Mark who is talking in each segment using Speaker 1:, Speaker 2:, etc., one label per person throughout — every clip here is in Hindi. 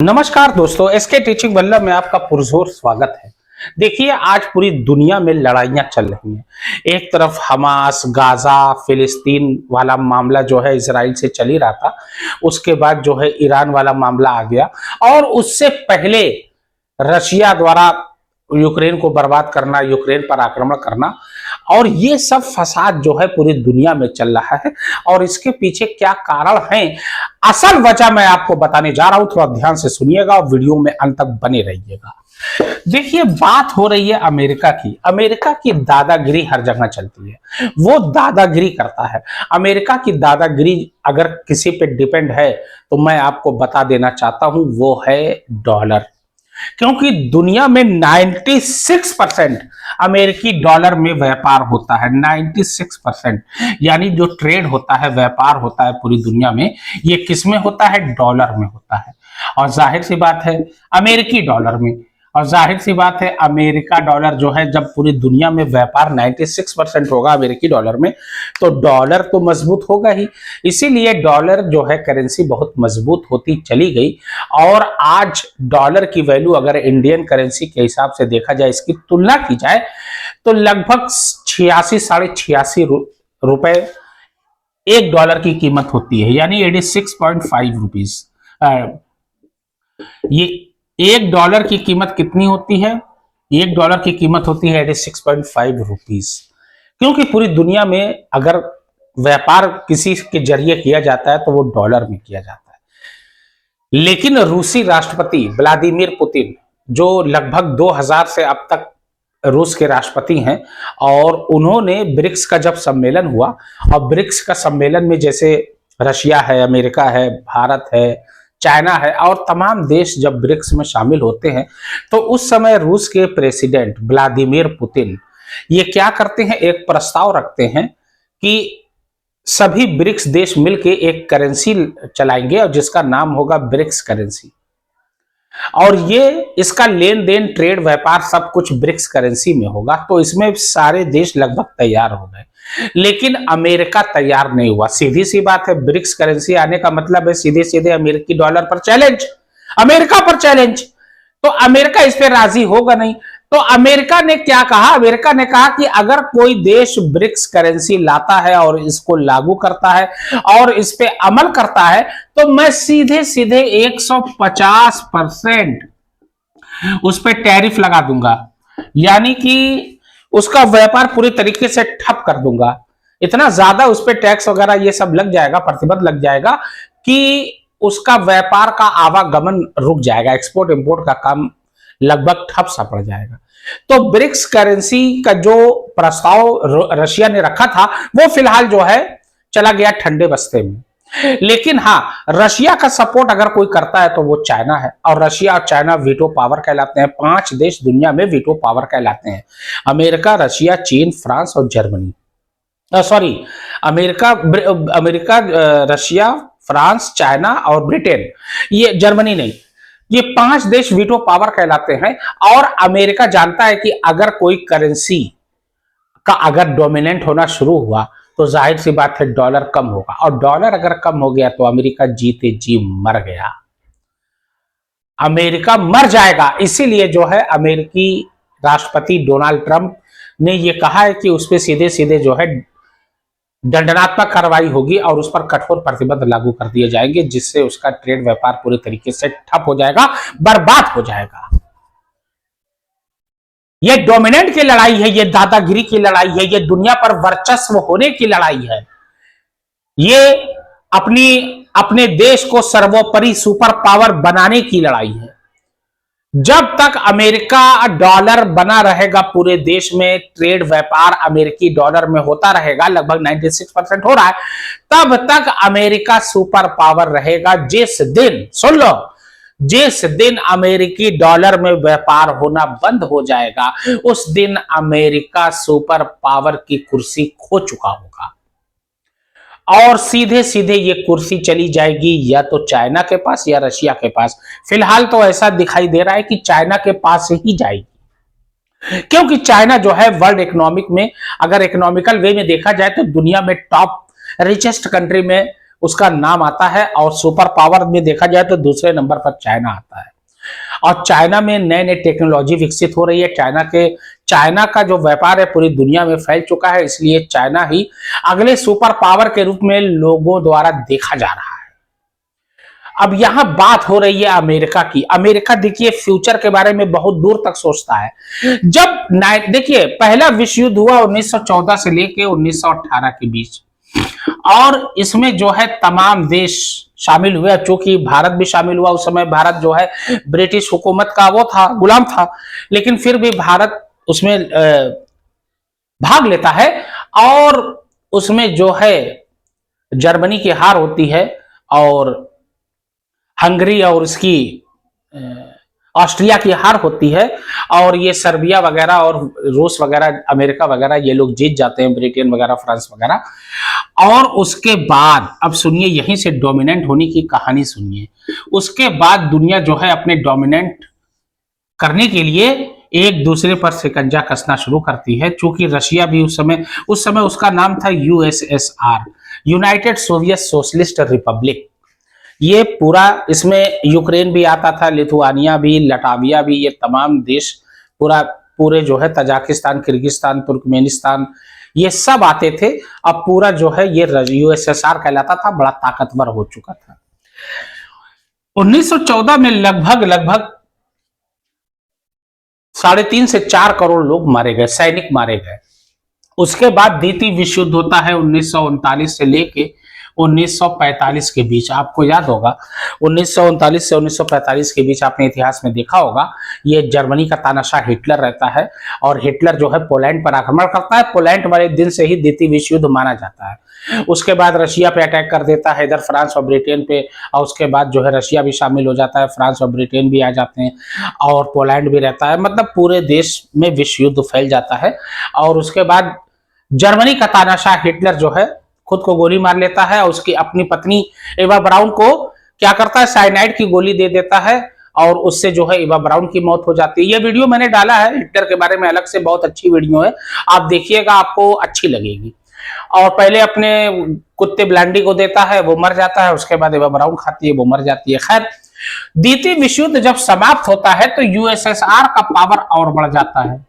Speaker 1: नमस्कार दोस्तों, एसके टीचिंग बल्लभ में आपका पुरजोर स्वागत है। देखिए, आज पूरी दुनिया में लड़ाइयां चल रही हैं। एक तरफ हमास, गाजा, फिलिस्तीन वाला मामला जो है इजराइल से चल ही रहा था। उसके बाद जो है ईरान वाला मामला आ गया और उससे पहले रशिया द्वारा यूक्रेन को बर्बाद करना, यूक्रेन पर आक्रमण करना, और ये सब फसाद जो है पूरी दुनिया में चल रहा है। और इसके पीछे क्या कारण है, असल वजह मैं आपको बताने जा रहा हूं। थोड़ा ध्यान से सुनिएगा और वीडियो में अंत तक बने रहिएगा। देखिए, बात हो रही है अमेरिका की। अमेरिका की दादागिरी हर जगह चलती है, वो दादागिरी करता है। अमेरिका की दादागिरी अगर किसी पे डिपेंड है तो मैं आपको बता देना चाहता हूं, वो है डॉलर। क्योंकि दुनिया में 96% अमेरिकी डॉलर में व्यापार होता है। 96%, यानी जो ट्रेड होता है, व्यापार होता है पूरी दुनिया में, ये किस में होता है? डॉलर में होता है। और जाहिर सी बात है, अमेरिकी डॉलर में। और जाहिर सी बात है, अमेरिका डॉलर जो है, जब पूरी दुनिया में व्यापार 96% होगा अमेरिकी डॉलर में, तो डॉलर तो मजबूत होगा ही। इसीलिए डॉलर जो है करेंसी बहुत मजबूत होती चली गई। और आज डॉलर की वैल्यू अगर इंडियन करेंसी के हिसाब से देखा जाए, इसकी तुलना की जाए, तो लगभग 86 साढ़े 86 रुपए एक डॉलर की कीमत होती है, यानी 86.5 रुपीज। ये एक डॉलर की कीमत कितनी होती है? एक डॉलर की कीमत होती है 86.5 रुपीज। क्योंकि पूरी दुनिया में अगर व्यापार किसी के जरिए किया जाता है तो वो डॉलर में किया जाता है। लेकिन रूसी राष्ट्रपति व्लादिमीर पुतिन, जो लगभग 2000 से अब तक रूस के राष्ट्रपति हैं, और उन्होंने ब्रिक्स का जब सम्मेलन हुआ, और ब्रिक्स का सम्मेलन में जैसे रशिया है, अमेरिका है, भारत है, चाइना है, और तमाम देश जब ब्रिक्स में शामिल होते हैं, तो उस समय रूस के प्रेसिडेंट व्लादिमीर पुतिन ये क्या करते हैं, एक प्रस्ताव रखते हैं कि सभी ब्रिक्स देश मिलकर एक करेंसी चलाएंगे और जिसका नाम होगा ब्रिक्स करेंसी। और ये इसका लेन देन, ट्रेड, व्यापार सब कुछ ब्रिक्स करेंसी में होगा। तो इसमें सारे देश लगभग तैयार हो गए, लेकिन अमेरिका तैयार नहीं हुआ। सीधी सी बात है, ब्रिक्स करेंसी आने का मतलब है सीधे सीधे अमेरिकी डॉलर पर चैलेंज, अमेरिका पर चैलेंज। तो अमेरिका इस पे राजी होगा नहीं। तो अमेरिका ने क्या कहा? अमेरिका ने कहा कि अगर कोई देश ब्रिक्स करेंसी लाता है और इसको लागू करता है और इस पे अमल करता है, तो मैं सीधे सीधे 150% उस पे टैरिफ लगा दूंगा, यानी कि उसका व्यापार पूरी तरीके से ठप कर दूंगा। इतना ज्यादा उस पे टैक्स वगैरह ये सब लग जाएगा, प्रतिबंध लग जाएगा कि उसका व्यापार का आवागमन रुक जाएगा, एक्सपोर्ट इंपोर्ट का काम लगभग ठप सा पड़ जाएगा। तो ब्रिक्स करेंसी का जो प्रस्ताव रशिया ने रखा था, वो फिलहाल जो है चला गया ठंडे बस्ते में। लेकिन हाँ, रशिया का सपोर्ट अगर कोई करता है तो वो चाइना है। और रशिया और चाइना वीटो पावर कहलाते हैं। 5 देश दुनिया में वीटो पावर कहलाते हैं: अमेरिका, रशिया, चीन, फ्रांस और Germany. Sorry, America, Russia, France, China और ब्रिटेन, ये जर्मनी नहीं। ये 5 देश वीटो पावर कहलाते हैं। और अमेरिका जानता है कि अगर कोई करेंसी का अगर डोमिनेंट होना शुरू हुआ तो जाहिर सी बात है डॉलर कम होगा, और डॉलर अगर कम हो गया तो अमेरिका जीते जी मर गया, अमेरिका मर जाएगा। इसीलिए जो है अमेरिकी राष्ट्रपति डोनाल्ड ट्रंप ने यह कहा है कि उस पर सीधे सीधे जो है दंडात्मक कार्रवाई होगी और उस पर कठोर प्रतिबंध लागू कर दिए जाएंगे, जिससे उसका ट्रेड व्यापार पूरी तरीके से ठप हो जाएगा, बर्बाद हो जाएगा। ये डोमिनेंट की लड़ाई है, ये दादागिरी की लड़ाई है, ये दुनिया पर वर्चस्व होने की लड़ाई है। ये अपने देश को सर्वोपरि सुपर पावर बनाने की लड़ाई है। जब तक अमेरिका डॉलर बना रहेगा पूरे देश में, ट्रेड व्यापार अमेरिकी डॉलर में होता रहेगा, लगभग 96% हो रहा है, तब तक अमेरिका सुपर पावर रहेगा। जिस दिन, सुन लो, जिस दिन अमेरिकी डॉलर में व्यापार होना बंद हो जाएगा, उस दिन अमेरिका सुपर पावर की कुर्सी खो चुका होगा और सीधे सीधे ये कुर्सी चली जाएगी या तो चाइना के पास या रशिया के पास। फिलहाल तो ऐसा दिखाई दे रहा है कि चाइना के पास ही जाएगी, क्योंकि चाइना जो है वर्ल्ड इकोनॉमिक में, अगर इकोनॉमिकल वे में देखा जाए तो दुनिया में टॉप रिचेस्ट कंट्री में उसका नाम आता है, और सुपर पावर में देखा जाए तो दूसरे नंबर पर चाइना आता है। और चाइना में नए नए टेक्नोलॉजी विकसित हो रही है। चाइना का जो व्यापार है पूरी दुनिया में फैल चुका है, इसलिए चाइना ही अगले सुपर पावर के रूप में लोगों द्वारा देखा जा रहा है। अब यहां बात हो रही है अमेरिका की। अमेरिका देखिए फ्यूचर के बारे में बहुत दूर तक सोचता है। देखिए पहला विश्व युद्ध हुआ 1914 से लेकर 1918 के बीच, और इसमें जो है तमाम देश शामिल हुए, चूंकि भारत भी शामिल हुआ। उस समय भारत जो है ब्रिटिश हुकूमत का वो था, गुलाम था, लेकिन फिर भी भारत उसमें भाग लेता है, और उसमें जो है जर्मनी की हार होती है, और हंगरी और उसकी ऑस्ट्रिया की हार होती है, और ये सर्बिया वगैरह और रूस वगैरह, अमेरिका वगैरह, ये लोग जीत जाते हैं, ब्रिटेन वगैरह, फ्रांस वगैरह। और उसके बाद अब सुनिए, यहीं से डोमिनेंट होने की कहानी सुनिए। उसके बाद दुनिया जो है अपने डोमिनेंट करने के लिए एक दूसरे पर शिकंजा कसना शुरू करती है। चूंकि रशिया भी उस समय उसका नाम था USSR, United Soviet socialist Republic. ये पूरा, इसमें यूक्रेन भी आता था, लिथुआनिया भी, लटाविया भी, ये तमाम देश पूरे जो है, तजाकिस्तान, किर्गिस्तान, तुर्कमेनिस्तान, ये सब आते थे। अब पूरा जो है ये यूएसएसआर कहलाता था, बड़ा ताकतवर हो चुका था। 1914 में लगभग 3.5 से 4 करोड़ लोग मारे गए, सैनिक मारे गए। उसके बाद द्वितीय विश्व युद्ध होता है 1939 से लेके 1945 के बीच। आपको याद होगा 1939 से 1945 के बीच आपने इतिहास में देखा होगा, ये जर्मनी का तानाशाह हिटलर रहता है, और हिटलर जो है पोलैंड पर आक्रमण करता है। पोलैंड वाले दिन से ही द्वितीय विश्व युद्ध माना जाता है। उसके बाद रशिया पे अटैक कर देता है, इधर फ्रांस और ब्रिटेन पे, और उसके बाद जो है रशिया भी शामिल हो जाता है, फ्रांस और ब्रिटेन भी आ जाते हैं, और पोलैंड भी रहता है। मतलब पूरे देश में विश्व युद्ध फैल जाता है। और उसके बाद जर्मनी का तानाशाह हिटलर जो है खुद को गोली मार लेता है, और उसकी अपनी पत्नी एवा ब्राउन को क्या करता है, साइनाइड की गोली दे देता है, और उससे जो है एवा ब्राउन की मौत हो जाती है। ये वीडियो मैंने डाला है हिटलर के बारे में अलग से, बहुत अच्छी वीडियो है, आप देखिएगा, आपको अच्छी लगेगी। और पहले अपने कुत्ते ब्लांडी को देता है, वो मर जाता है, उसके बाद एवा ब्राउन खाती है, वो मर जाती है। खैर, द्वितीय विश्व युद्ध जब समाप्त होता है तो यूएसएसआर का पावर और बढ़ जाता है,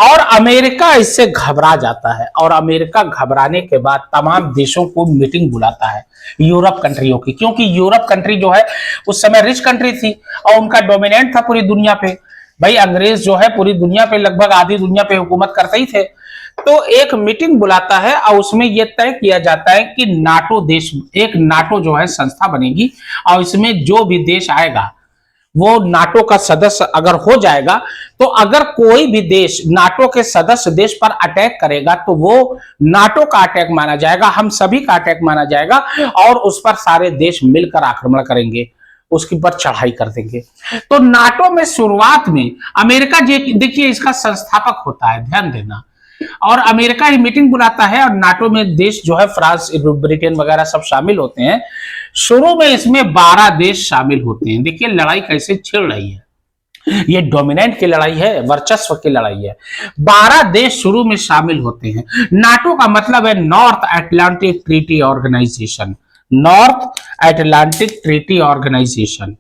Speaker 1: और अमेरिका इससे घबरा जाता है। और अमेरिका घबराने के बाद तमाम देशों को मीटिंग बुलाता है, यूरोप कंट्रियों की, क्योंकि यूरोप कंट्री जो है उस समय रिच कंट्री थी, और उनका डोमिनेंट था पूरी दुनिया पे। भाई अंग्रेज जो है पूरी दुनिया पे, लगभग आधी दुनिया पे हुकूमत करते ही थे। तो एक मीटिंग बुलाता है, और उसमें यह तय किया जाता है कि नाटो जो है संस्था बनेगी, और इसमें जो भी देश आएगा वो नाटो का सदस्य अगर हो जाएगा, तो अगर कोई भी देश नाटो के सदस्य देश पर अटैक करेगा तो वो नाटो का अटैक माना जाएगा, हम सभी का अटैक माना जाएगा, और उस पर सारे देश मिलकर आक्रमण करेंगे, उसके पर चढ़ाई कर देंगे। तो नाटो में शुरुआत में अमेरिका देखिए इसका संस्थापक होता है, ध्यान देना, और अमेरिका ही मीटिंग बुलाता है, और नाटो में देश जो है फ्रांस, ब्रिटेन वगैरह सब शामिल होते हैं। शुरू में इसमें 12 देश शामिल होते हैं। देखिए लड़ाई कैसे छिड़ रही है, ये डोमिनेंट की लड़ाई है, वर्चस्व की लड़ाई है। 12 देश शुरू में शामिल होते हैं। नाटो का मतलब है North Atlantic Treaty Organisation, North Atlantic Treaty Organisation,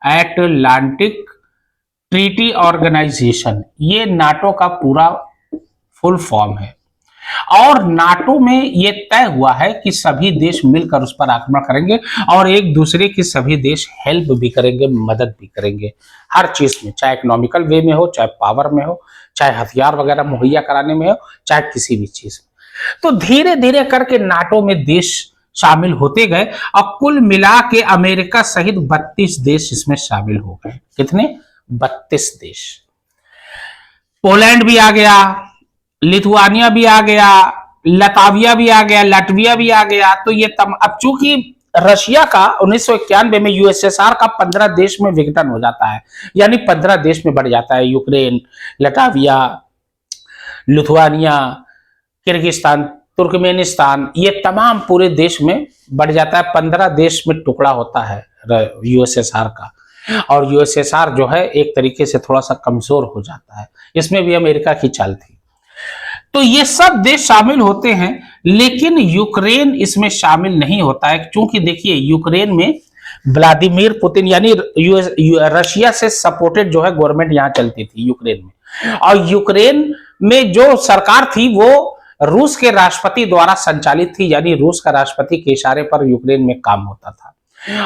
Speaker 1: Atlantic Treaty Organisation, ये नाटो का पूरा फुल फॉर्म है। और नाटो में यह तय हुआ है कि सभी देश मिलकर उस पर आक्रमण करेंगे, और एक दूसरे की सभी देश हेल्प भी करेंगे, मदद भी करेंगे हर चीज में, चाहे इकोनॉमिकल वे में हो, चाहे पावर में हो, चाहे हथियार वगैरह मुहैया कराने में हो, चाहे किसी भी चीज में। तो धीरे धीरे करके नाटो में देश शामिल होते गए, और कुल मिला के अमेरिका सहित 32 देश इसमें शामिल हो गए। कितने? 32 देश। पोलैंड भी आ गया, लिथुआनिया भी आ गया, लताविया भी आ गया, लाटविया भी आ गया। तो ये अब चूंकि रशिया का 1991 में यूएसएसआर का 15 देश में विघटन हो जाता है, यानी 15 देश में बढ़ जाता है, Ukraine, Latvia, Lithuania, Kyrgyzstan, Turkmenistan, ये तमाम पूरे देश में बढ़ जाता है। 15 देश में टुकड़ा होता है यूएसएसआर का, और यूएसएसआर जो है एक तरीके से थोड़ा सा कमजोर हो जाता है। इसमें भी अमेरिका की चाल थी। तो ये सब देश शामिल होते हैं, लेकिन यूक्रेन इसमें शामिल नहीं होता है, क्योंकि देखिए यूक्रेन में व्लादिमीर पुतिन यानी रशिया से सपोर्टेड जो है गवर्नमेंट यहां चलती थी यूक्रेन में, और यूक्रेन में जो सरकार थी वो रूस के राष्ट्रपति द्वारा संचालित थी, यानी रूस का राष्ट्रपति के इशारे पर यूक्रेन में काम होता था।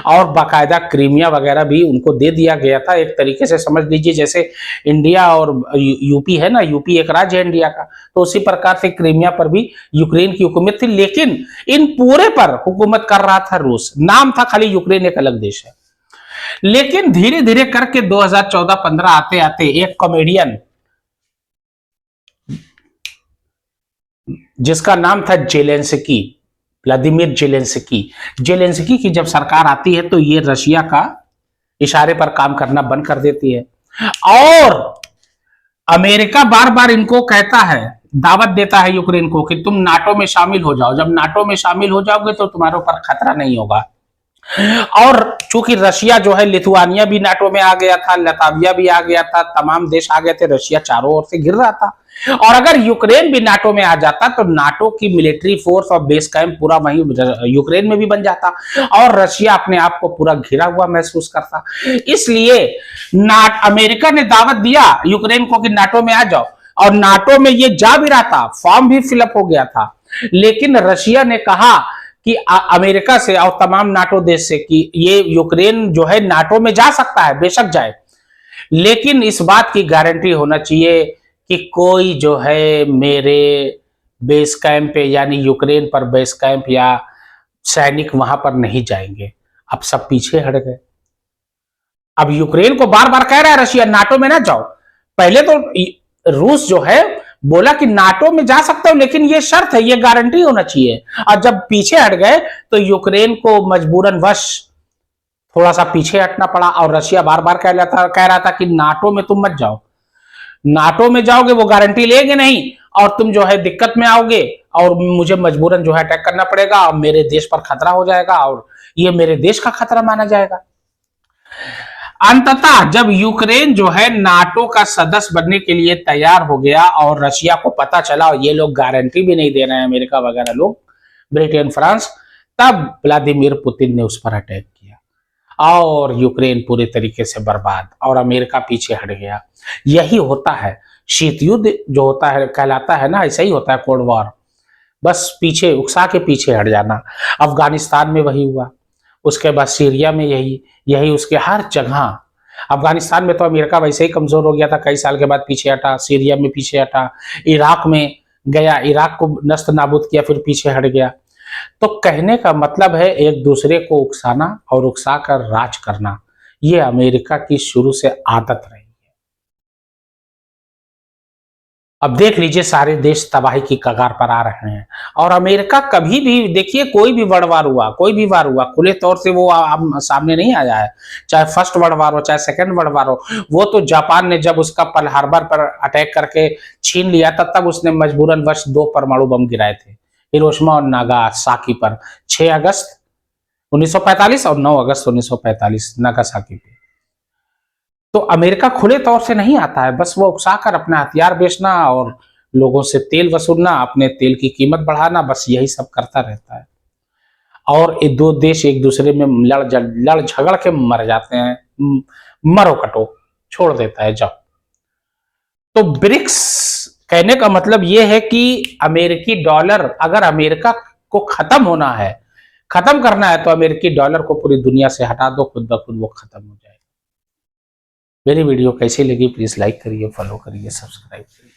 Speaker 1: और बाकायदा क्रीमिया वगैरह भी उनको दे दिया गया था, एक तरीके से समझ लीजिए जैसे इंडिया और यूपी है ना, यूपी एक राज्य है इंडिया का, तो उसी प्रकार से क्रीमिया पर भी यूक्रेन की हुकूमत थी, लेकिन इन पूरे पर हुकूमत कर रहा था रूस, नाम था खाली यूक्रेन एक अलग देश है। लेकिन धीरे धीरे करके 2014-15 आते आते एक कॉमेडियन जिसका नाम था जेलेंस्की, व्लादिमीर जेलेंस्की की जब सरकार आती है तो ये रशिया का इशारे पर काम करना बंद कर देती है, और अमेरिका बार बार इनको कहता है, दावत देता है यूक्रेन को कि तुम नाटो में शामिल हो जाओ, जब नाटो में शामिल हो जाओगे तो तुम्हारे ऊपर खतरा नहीं होगा। और चूंकि रशिया जो है, लिथुआनिया भी नाटो में आ गया था, लताविया भी आ गया था, तमाम देश आ गए थे, रशिया चारों ओर से घिर रहा था, और अगर यूक्रेन भी नाटो में आ जाता तो नाटो की मिलिट्री फोर्स और बेस कैंप पूरा वहीं यूक्रेन में भी बन जाता, और रशिया अपने आप को पूरा घिरा हुआ महसूस करता। इसलिए अमेरिका ने दावत दिया यूक्रेन को कि नाटो में आ जाओ, और नाटो में ये जा भी रहा था, फॉर्म भी फिलअप हो गया था, लेकिन रशिया ने कहा कि अमेरिका से और तमाम नाटो देश से कि ये यूक्रेन जो है नाटो में जा सकता है, बेशक जाए, लेकिन इस बात की गारंटी होना चाहिए कि कोई जो है मेरे बेस कैंप पे यानी यूक्रेन पर बेस कैंप या सैनिक वहां पर नहीं जाएंगे। अब सब पीछे हट गए। अब यूक्रेन को बार बार कह रहा है रशिया नाटो में ना जाओ, पहले तो रूस जो है बोला कि नाटो में जा सकते हो, लेकिन ये शर्त है, ये गारंटी होना चाहिए, और जब पीछे हट गए तो यूक्रेन को मजबूरन वश थोड़ा सा पीछे हटना पड़ा, और रशिया बार बार कह रहा था कि नाटो में तुम मत जाओ, नाटो में जाओगे वो गारंटी लेंगे नहीं, और तुम जो है दिक्कत में आओगे, और मुझे मजबूरन जो है अटैक करना पड़ेगा, और मेरे देश पर खतरा हो जाएगा, और ये मेरे देश का खतरा माना जाएगा। अंततः जब यूक्रेन जो है नाटो का सदस्य बनने के लिए तैयार हो गया, और रशिया को पता चला, और ये लोग गारंटी भी नहीं दे रहे हैं, अमेरिका वगैरह लोग, ब्रिटेन फ्रांस, तब व्लादिमीर पुतिन ने उस पर अटैक किया और यूक्रेन पूरे तरीके से बर्बाद, और अमेरिका पीछे हट गया। यही होता है शीत युद्ध जो होता है, कहलाता है ना, ऐसा ही होता है कोल्ड वॉर, बस पीछे उकसा के पीछे हट जाना। अफगानिस्तान में वही हुआ, उसके बाद सीरिया में यही उसके हर जगह। अफगानिस्तान में तो अमेरिका वैसे ही कमजोर हो गया था, कई साल के बाद पीछे हटा, सीरिया में पीछे हटा, इराक में गया, इराक को नस्त नाबूद किया, फिर पीछे हट गया। तो कहने का मतलब है एक दूसरे को उकसाना और उकसा कर राज करना, ये अमेरिका की शुरू से आदत रही है। अब देख लीजिए सारे देश तबाही की कगार पर आ रहे हैं, और अमेरिका कभी भी देखिए कोई भी वर्ल्ड वार हुआ, कोई भी वार हुआ, खुले तौर से वो सामने नहीं आया है, चाहे फर्स्ट वर्ल्ड वार हो चाहे सेकंड वर्ल्ड वार हो। वो तो जापान ने जब उसका पर्ल हार्बर पर अटैक करके छीन लिया था, तब उसने मजबूरन वश 2 परमाणु बम गिराए थे, हिरोशिमा और नागासाकी पर, 6 अगस्त 1945 और 9 अगस्त 1945 नागासाकी पे। तो अमेरिका खुले तौर से नहीं आता है, बस वो उकसाकर अपना हथियार बेचना और लोगों से तेल वसूलना, अपने तेल की कीमत बढ़ाना, बस यही सब करता रहता है। और ये दो देश एक दूसरे में लड़ झगड़ के मर जाते हैं, मरो कटो छोड़ देता है जब। तो ब्रिक्स कहने का मतलब यह है कि अमेरिकी डॉलर, अगर अमेरिका को खत्म होना है, खत्म करना है, तो अमेरिकी डॉलर को पूरी दुनिया से हटा दो, खुद ब खुद वो खत्म हो जाएगा। मेरी वीडियो कैसी लगी प्लीज लाइक करिए, फॉलो करिए, सब्सक्राइब करिए।